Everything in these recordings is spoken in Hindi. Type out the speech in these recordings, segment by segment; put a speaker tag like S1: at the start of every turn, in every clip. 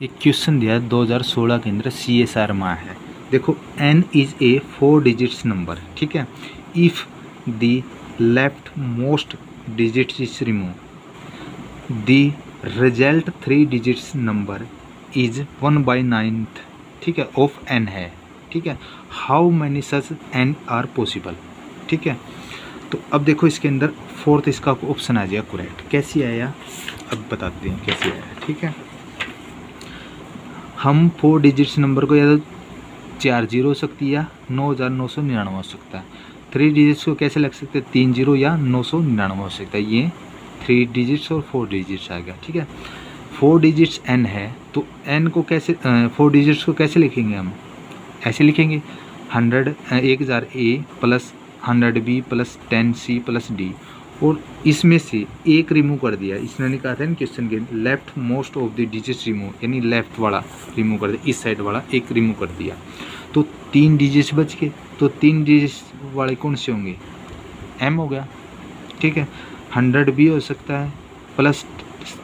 S1: एक क्वेश्चन दिया है 2016 के अंदर CSR में है। देखो n is a 4 digits number, ठीक है। If the left most digit is remove the result 3 digits number is 1/9, ठीक है, ऑफ n है, ठीक है। How many such n are possible, ठीक है। तो अब देखो इसके अंदर फोर्थ इसका ऑप्शन आ जाएगा करेक्ट। कैसे आया अब बताते हैं कैसे आया, ठीक है। हम 4 डिजिट्स नंबर को या तो 4 जीरो हो सकती है या 9999 हो सकता है। 3 डिजिट्स को कैसे लग सकते हैं, 3 जीरो या 999 हो सकता है। ये 3 डिजिट्स और 4 डिजिट्स आ गया, ठीक है। 4 डिजिट्स n है तो n को कैसे 4 डिजिट्स को कैसे लिखेंगे हम, ऐसे लिखेंगे 1000 A plus 100 B plus 10 C plus D, और इसमें से एक रिमूव कर दिया। इसने कहा था क्वेश्चन के left most of the digits remove, यानी लेफ्ट वाला रिमूव कर दिया, इस साइड वाला एक रिमूव कर दिया तो 3 डिजिट्स बच गए। तो 3 डिजिट्स वाले कौन से होंगे, m हो गया, ठीक है। 100 B हो सकता है प्लस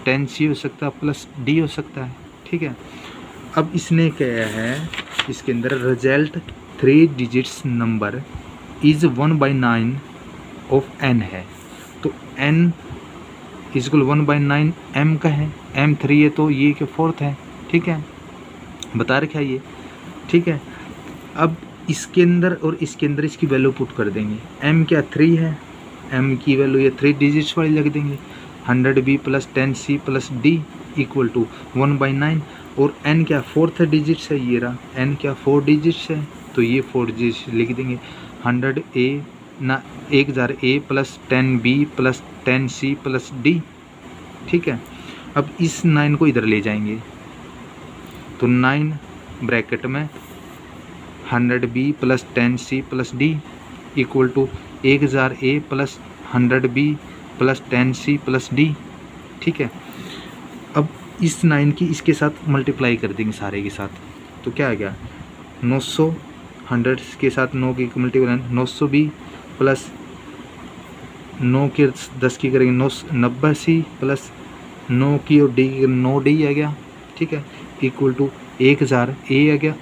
S1: 10 C हो सकता है प्लस D हो सकता है, ठीक है। अब इसने क्या है इसके अंदर result 3 digits number is 1/9 of n है, तो n इजक्वल 1/9 m का है, m 3 है तो ये के फोर्थ है, ठीक है, बता रखा है ये, ठीक है। अब इसके अंदर और इसके अंदर इसकी वैल्यू पुट कर देंगे। m क्या 3 है, m की वैल्यू ये 3 डिजिट्स वाली लग देंगे। 100 B plus 10 C plus D equal to 1/9, और n क्या फोर्थ डिजिट्स है, ये रहा n क्या 4 डिजिट्स है तो ये 4 डिजिट्स लिख देंगे। 100 A ना 1000 A plus 10 B plus 10 C plus D, ठीक है। अब इस 9 को इधर ले जाएंगे तो 9 ब्रैकेट में 100 B plus 10 C plus D equal to 1000 A plus 100 B plus 10 C plus D, ठीक है। अब इस 9 की इसके साथ मल्टीप्लाई कर देंगे सारे के साथ, तो क्या आ गया 900, 100 के साथ 9 की मल्टीप्लाई 900 B प्लस 9 के 10 की करेंगे 90 C प्लस 9 की और D की 9 D आ गया, ठीक है, इक्वल टू 1000 A आ गया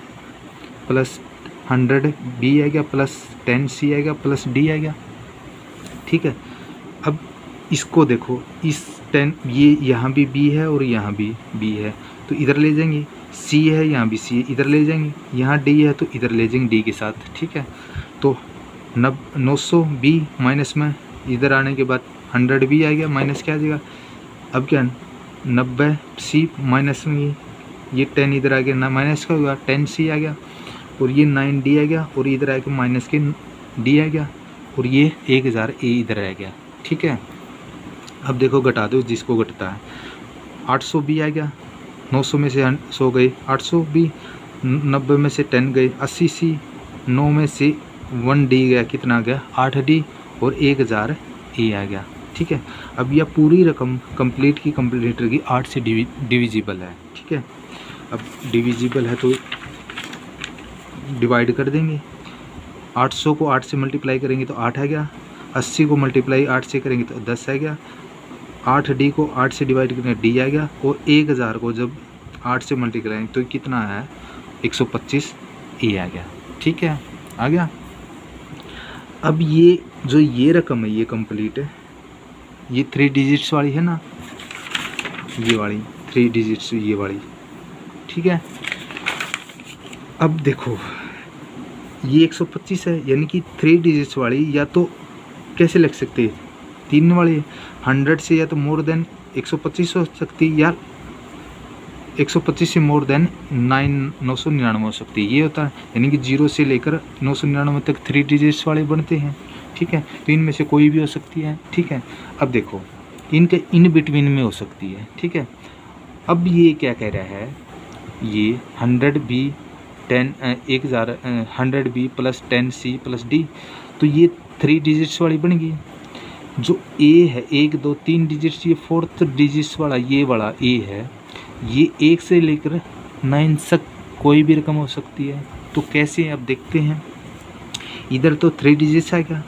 S1: प्लस 100 B आ गया प्लस 10 C आ गया प्लस D आ गया, ठीक है। अब इसको देखो इस 10 ये यहाँ भी B है और यहाँ भी B है तो इधर ले जाएंगे, C है यहाँ भी C है इधर ले जाएंगे, यहाँ D है तो इधर ले जाएंगे D के साथ, ठीक है। तो 900 B माइनस में इधर आने के बाद 100 B आ गया, माइनस क्या आ जाएगा, अब क्या 90 C माइनस में ये 10 इधर आ गया ना, माइनस का हुआ 10 C आ गया, और ये 9 D आ गया, और इधर आ गया माइनस के D आ गया, और ये 1000 A इधर आ गया, ठीक है। अब देखो घटा दो जिसको घटता है 800 B आ गया, 900 में से 100 गए 800 B, 90 में से 10 गए 80 C, 9 में से 1 D गया, कितना आ गया 8 D, और 1000 A आ गया, ठीक है। अब यह पूरी रकम कंप्लीट की कंप्लीटर की 8 से डिविजिबल है, ठीक है। अब डिविजिबल है तो डिवाइड कर देंगे। 800 को 8 से मल्टीप्लाई करेंगे तो 8 आ गया, 80 को मल्टीप्लाई 8 से करेंगे तो 10 आ गया, 8 D को 8 से डिवाइड करेंगे D आ गया, और 1000 को जब 8 से मल्टीप्लाई करेंगे तो कितना है 125 A आ गया, ठीक है, आ गया। अब ये जो ये रकम है ये कंप्लीट है, ये 3 डिजिट्स वाली है ना, ये वाली 3 डिजिट्स ये वाली, ठीक है। अब देखो ये 125 है यानी कि 3 डिजिट्स वाली, या तो कैसे लिख सकते हैं 3 वाली 100 से या तो मोर देन 125 हो सकती है, या 125 से मोर देन 999 हो सकती है, ये होता है। यानी कि 0 से लेकर 999 तक 3 डिजिट्स वाले बनते हैं, ठीक है। तो इनमें से कोई भी हो सकती है, ठीक है। अब देखो इनके इन बिटवीन में हो सकती है, ठीक है। अब ये क्या कह रहा है, ये 100 B 1000 100 B plus 10 C plus D, तो ये 3 डिजिट्स वाली बन गई। जो A है 1 2 3 डिजिट्स, ये 4th डिजिट्स वाला ये वाला A है, ये 1 से लेकर 9 तक कोई भी रकम हो सकती है। तो कैसे अब देखते हैं, इधर तो 3 डिजिट्स आ गया,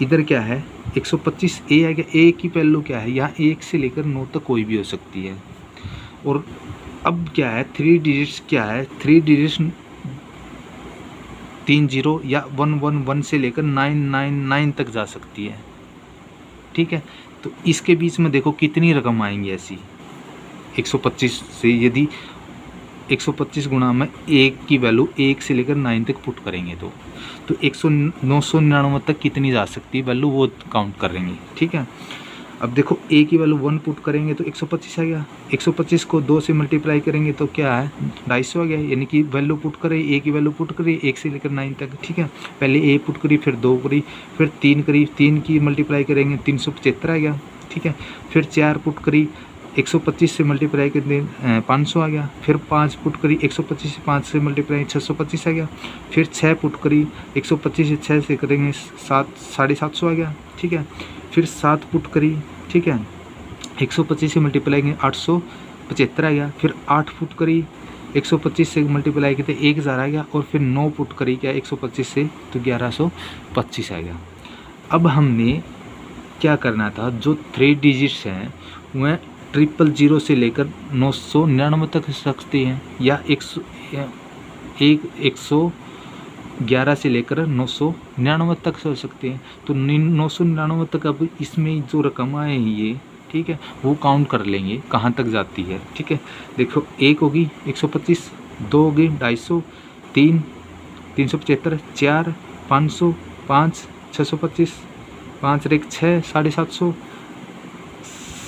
S1: इधर क्या है 125 A आ गया, A की वैल्यू क्या है यहाँ 1 से लेकर 9 तक कोई भी हो सकती है। और अब क्या है, 3 डिजिट्स क्या है, 3 डिजिट्स 30 या 111 से लेकर 999 तक जा सकती है। ठीक है, तो इसके बीच में देखो कितनी रकम आएंगी ऐसी 125 से, यदि 125 गुणा में 1 की वैल्यू 1 से लेकर 9 तक पुट करेंगे तो 999 तक कितनी जा सकती है वैल्यू, वो काउंट करेंगे। ठीक है, अब देखो a की वैल्यू 1 पुट करेंगे तो 125 आ गया, 125 को 2 से मल्टीप्लाई करेंगे तो क्या है 250 आ गया, यानी कि वैल्यू पुट करें, a की वैल्यू पुट करी 1 से लेकर 9 तक। ठीक है, पहले a पुट करी, फिर 2 करी, फिर 3 करी, 3 की मल्टीप्लाई करेंगे 375 आ गया। ठीक है, फिर 4 पुट करी, 125 से मल्टीप्लाई करके 500 आ गया, फिर 5 पुट करी, 125 से 5 से मल्टीप्लाई 625 आ गया, फिर 6 पुट करी, 125 से 6 से करेंगे 750 आ गया। ठीक है, फिर 7 पुट करी, ठीक है, 125 से मल्टीप्लाई करेंगे 875 आ गया, फिर 8 पुट करी, 125 से मल्टीप्लाई किए 1000 आ गया, और फिर 9 पुट करी क्या 125 से तो 1125 आ गया। अब हमने क्या करना था, जो 3 डिजिट्स हैं वह 000 से लेकर 999 तक सकते हैं, या 111 से लेकर 999 तक हो सकते हैं। तो 999 तक अब इसमें जो रकम आए हैं ये, ठीक है, वो काउंट कर लेंगे कहाँ तक जाती है। ठीक है, देखो 1 होगी 125, 2 होगी 250, 3 375, 4 500, 5 625, 5 1 6 750,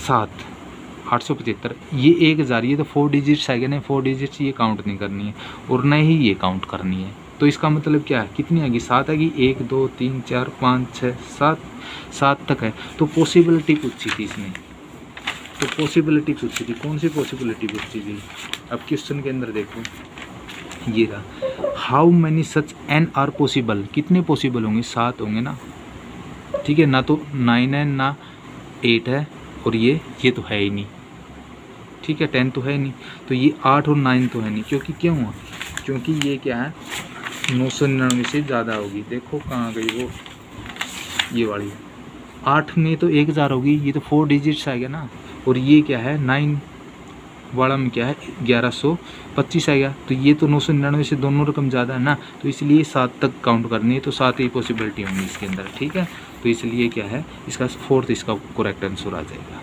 S1: 7 875, ये 1000, ये तो 4 डिजिट्स है, नहीं 4 डिजिट्स ये काउंट नहीं करनी है और न ही ये काउंट करनी है। तो इसका मतलब क्या है, कितनी आएगी 7 आएगी, 1 2 3 4 5 6 7 तक है। तो पॉसिबिलिटी पूछी थी इसने, तो पॉसिबिलिटी पूछी थी, कौन सी पॉसिबिलिटी पूछी थी, अब क्वेश्चन के अंदर देखो ये रहा, how many such N R possible, कितने पॉसिबल होंगे 7 होंगे ना। ठीक है, ना तो 9 है ना 8 है, और ये तो है ही नहीं। ठीक है, 10 तो है नहीं, तो ये 8 और 9 तो है नहीं, क्योंकि क्यों, क्योंकि ये क्या है 999 से ज़्यादा होगी। देखो कहाँ गई वो, ये वाली 8 में तो 1000 होगी, ये तो 4 डिजिट्स आएगा ना, और ये क्या है 9 वाला में क्या है 1125 आएगा, तो ये तो 999 से दोनों रकम ज़्यादा है ना, तो इसलिए 7 तक काउंट करनी है, तो 7 ही पॉसिबिलिटी होंगी इसके अंदर। ठीक है, तो इसलिए क्या है इसका 4th इसका करेक्ट आंसर आ जाएगा।